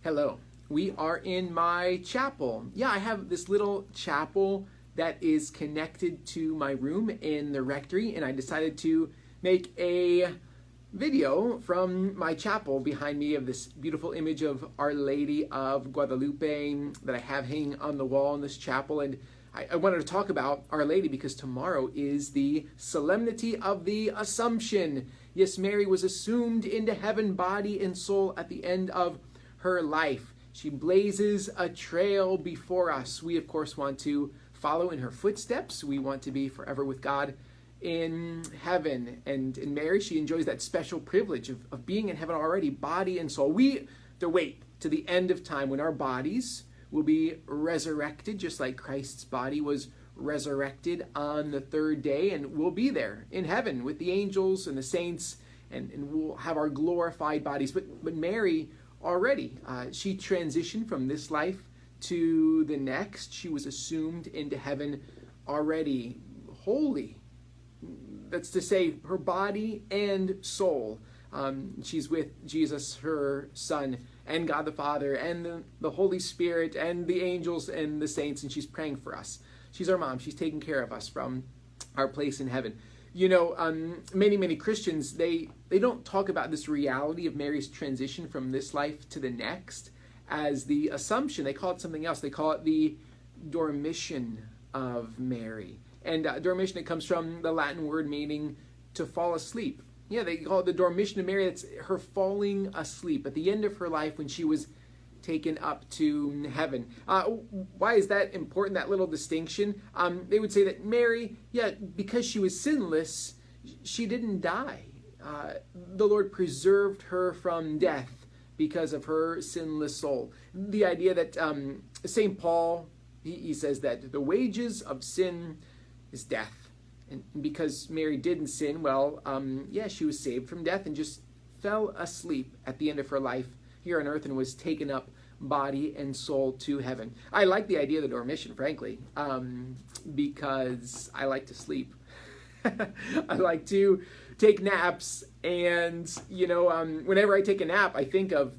Hello. We are in my chapel. Yeah, I have this little chapel that is connected to my room in the rectory, and I decided to make a video from my chapel behind me of this beautiful image of Our Lady of Guadalupe that I have hanging on the wall in this chapel. And I wanted to talk about Our Lady because tomorrow is the Solemnity of the Assumption. Yes, Mary was assumed into heaven, body and soul, at the end of her life. She blazes a trail before us. We, of course, want to follow in her footsteps. We want to be forever with God in heaven. And in Mary, she enjoys that special privilege of being in heaven already, body and soul. We have to wait to the end of time when our bodies will be resurrected, just like Christ's body was resurrected on the third day, and we'll be there in heaven with the angels and the saints, and we'll have our glorified bodies. But Mary already, she transitioned from this life to the next. She was assumed into heaven already, holy. That's to say, her body and soul. She's with Jesus, her Son, and God the Father, and the Holy Spirit, and the angels, and the saints, and she's praying for us. She's our mom. She's taking care of us from our place in heaven. You know, many Christians, they don't talk about this reality of Mary's transition from this life to the next as the Assumption. They call it something else. They call it the Dormition of Mary. And dormition, it comes from the Latin word meaning to fall asleep. Yeah, they call it the Dormition of Mary. It's her falling asleep at the end of her life when she was taken up to heaven. Why is that important, that little distinction? They would say that Mary, because she was sinless, she didn't die. The Lord preserved her from death because of her sinless soul. The idea that St. Paul, he says that the wages of sin is death. And because Mary didn't sin, she was saved from death and just fell asleep at the end of her life here on earth and was taken up body and soul to heaven. I like the idea of the dormition, frankly, because I like to sleep. I like to take naps, and whenever I take a nap, I think of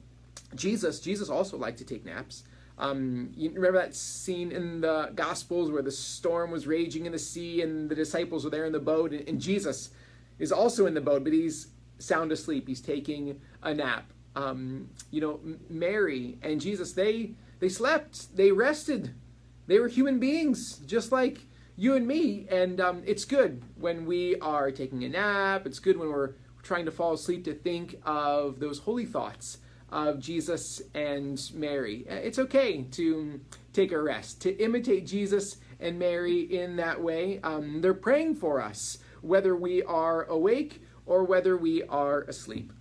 Jesus. Jesus also liked to take naps. You remember that scene in the Gospels where the storm was raging in the sea and the disciples were there in the boat, and Jesus is also in the boat, but he's sound asleep. He's taking a nap. Mary and Jesus, they slept, they rested. They were human beings, just like you and me. And it's good when we are taking a nap. It's good when we're trying to fall asleep to think of those holy thoughts of Jesus and Mary. It's okay to take a rest, to imitate Jesus and Mary in that way. They're praying for us, whether we are awake or whether we are asleep.